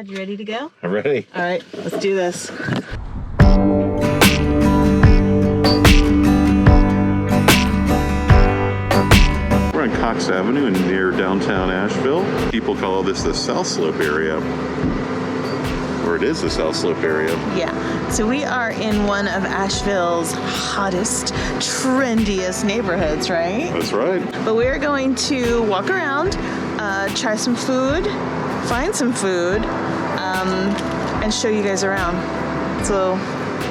Todd, you ready to go? I'm ready. All right, let's do this. We're on Cox Avenue near downtown Asheville. People call this the South Slope area. Or it is the South Slope area. Yeah, so we are in one of Asheville's hottest, trendiest neighborhoods, right? That's right. But we're going to walk around, try some food, find some food, and show you guys around. So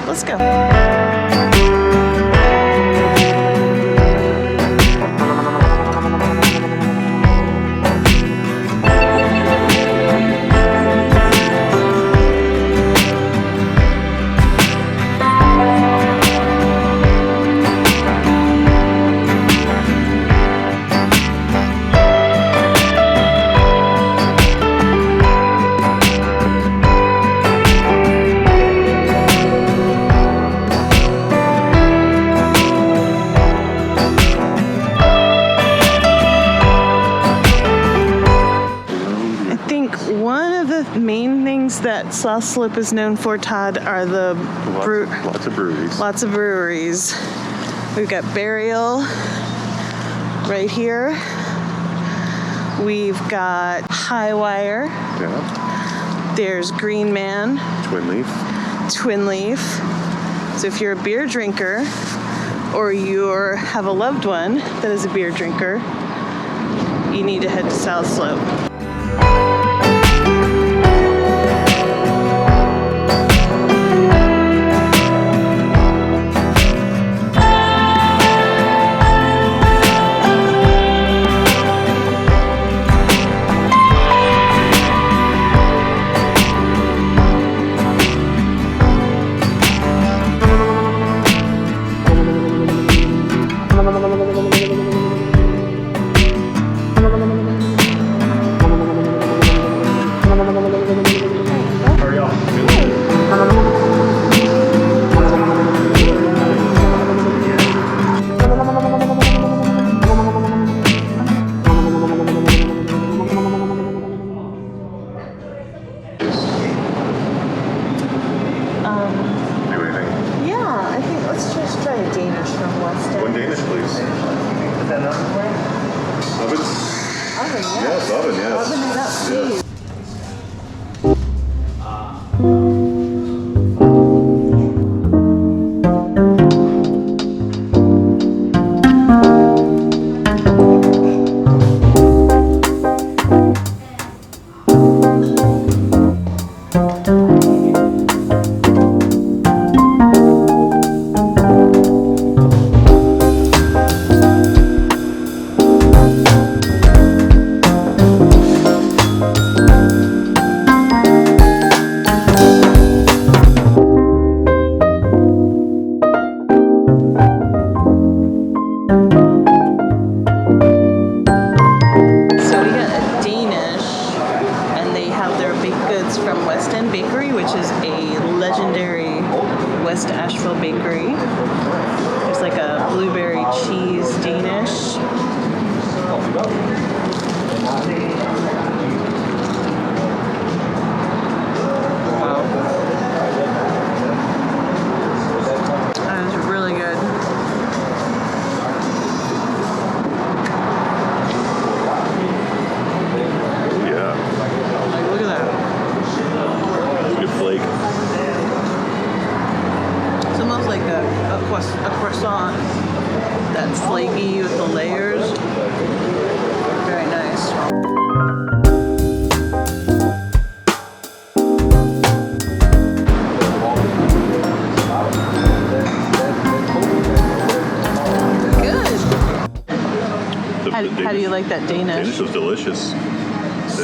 let's go. That South Slope is known for, Todd, are the lots of breweries. Lots of breweries. We've got Burial right here. We've got Highwire. Yeah. There's Green Man. Twin Leaf. So if you're a beer drinker or you have a loved one that is a beer drinker, you need to head to South Slope. Yes, oven, yes. Oven it up, please. Yes. Asheville bakery. There's like a blueberry cheese Danish. Wow. That is really good. Yeah. Like, look at that. Good flake. It's almost like a croissant that's flaky with the layers. Very nice. How do you like that Danish? Danish was delicious.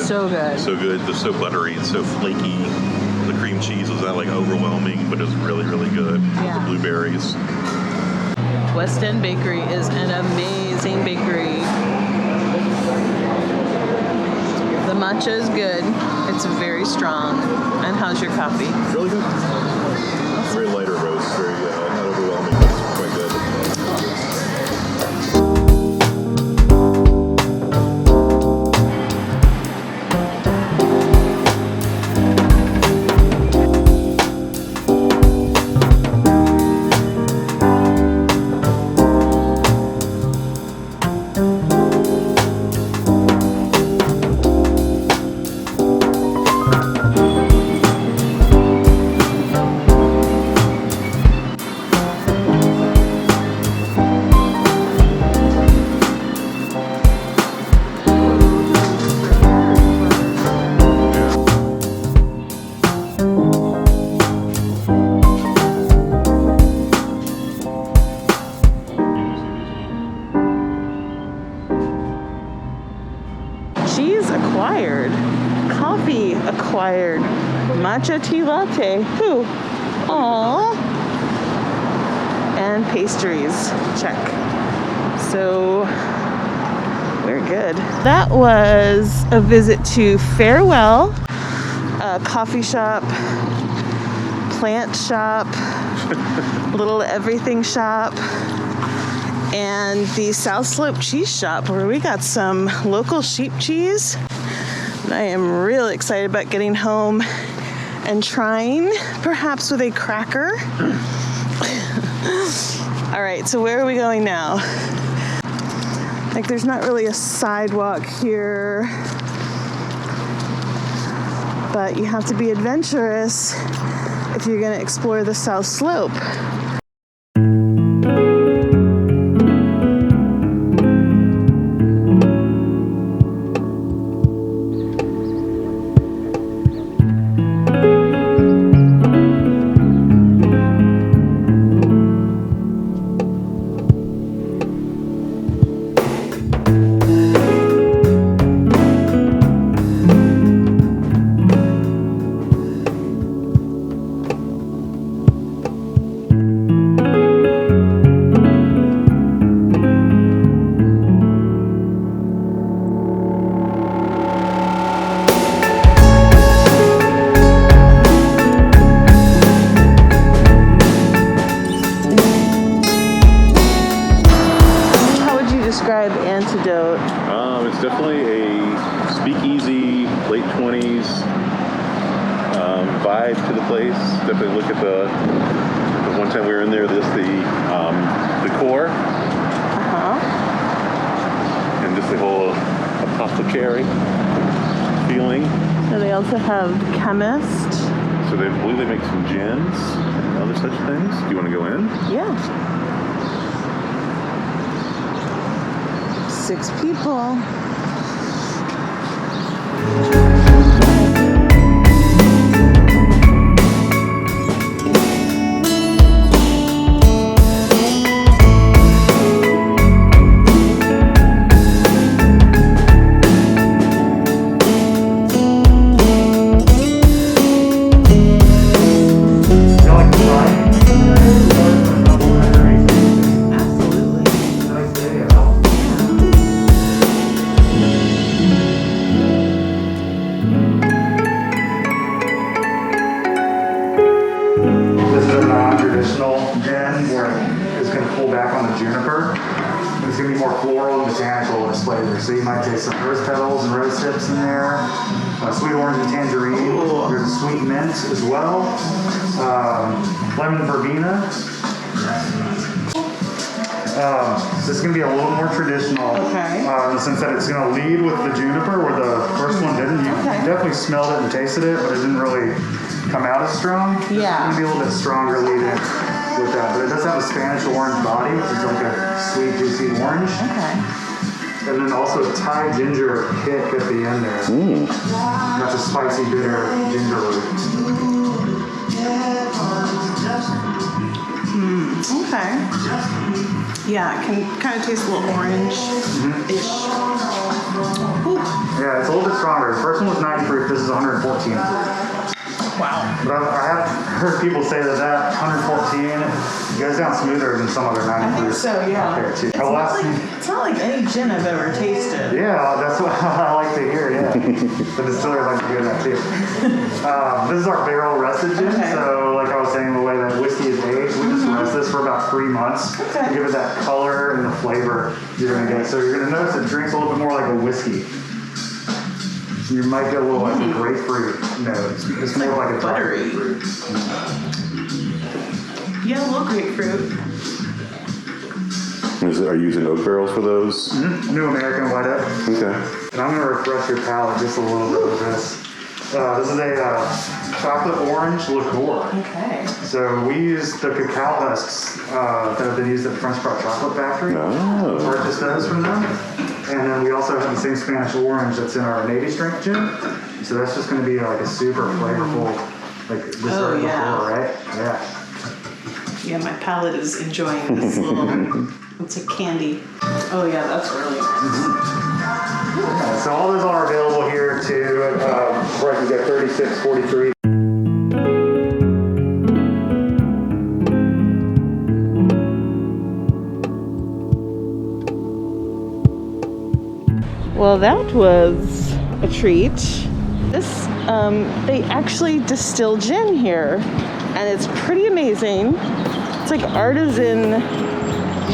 So good. So good. They're so buttery and so flaky. The cream cheese was not like overwhelming, but it was really, really good. Yeah. The blueberries. West End Bakery is an amazing bakery. The matcha is good. It's very strong. And how's your coffee? It's really good. Very lighter roast. Very not overwhelming. But it's quite good. inspired matcha tea latte. Ooh. Aww. And pastries. Check. So we're good. That was a visit to Farewell, a coffee shop, plant shop, little everything shop, and the South Slope cheese shop where we got some local sheep cheese. And I am really excited about getting home and trying, perhaps with a cracker. All right, so where are we going now? Like, there's not really a sidewalk here, but you have to be adventurous if you're gonna explore the South Slope. Describe Antidote. It's definitely a speakeasy, late 20s vibe to the place. Definitely look at the one time we were in there, the decor. And just the whole apothecary feeling. So they also have chemist. So they believe they make some gins and other such things. Do you want to go in? Yeah. 6 people. It's going to be more floral and botanical in its flavor. So you might taste some rose petals and rose tips in there, sweet orange and tangerine. Ooh. There's a sweet mint as well, lemon verbena. This is going to be a little more traditional, in the sense that it's going to lead with the juniper, where the first one didn't. You definitely smelled it and tasted it, but it didn't really come out as strong. Yeah. It's going to be a little bit stronger leading with that, but it does have a Spanish orange body, which is like a sweet, juicy orange. Okay. And then also a Thai ginger kick at the end there. That's a spicy, bitter ginger root. Okay. Yeah, it can kind of taste a little orange-ish. Yeah, it's a little bit stronger. The first one was 90 proof. This is 114 proof. Wow. But I have heard people say that 114 goes down smoother than some other 90 I think proof so, yeah. out there too. It's not like any gin I've ever tasted. Yeah, that's what I like to hear, yeah. The distillers like to do that too. This is our barrel rested gin, so like I was saying, the way that whiskey is aged, we just rest this for about 3 months to give it that color and the flavor you're going to get. So you're going to notice it drinks a little bit more like a whiskey. You might get a little like a grapefruit note. It's more like a buttery grapefruit. Yeah, a little grapefruit. Are you using oak barrels for those? New American White Oak. Okay. And I'm going to refresh your palate just a little bit with this. This is a chocolate orange liqueur. Okay. So we use the cacao husks that have been used at the French Bar Chocolate Factory. Oh. Purchased those from them. And then we also have the same Spanish orange that's in our Navy strength gin. So that's just going to be like a super flavorful, like dessert liqueur, right? Yeah. Yeah, my palate is enjoying this little, it's a candy. Oh yeah, that's really nice. So all those are available here too. Prices at $36.43. Well, that was a treat. This, they actually distill gin here, and it's pretty amazing. It's like artisan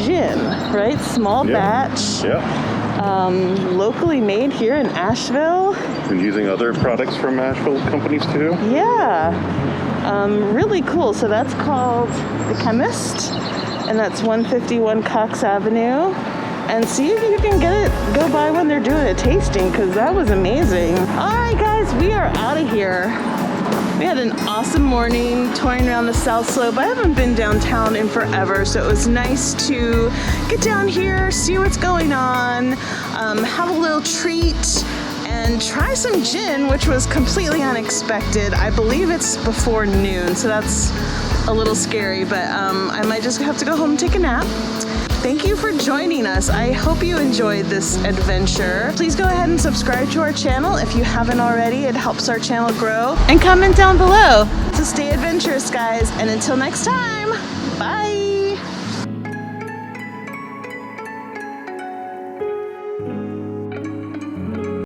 gin, right? Small batch. Yeah. Locally made here in Asheville. And using other products from Asheville companies too. Yeah. Really cool. So that's called The Chemist, and that's 151 Cox Avenue. And see if you can get it, go by when they're doing a tasting, because that was amazing. All right, guys, we are out of here. We had an awesome morning touring around the South Slope. I haven't been downtown in forever, so it was nice to get down here, see what's going on, have a little treat, and try some gin, which was completely unexpected. I believe it's before noon, so that's a little scary, but I might just have to go home and take a nap. Thank you for joining us. I hope you enjoyed this adventure. Please go ahead and subscribe to our channel if you haven't already. It helps our channel grow. And comment down below. So stay adventurous, guys. And until next time, bye.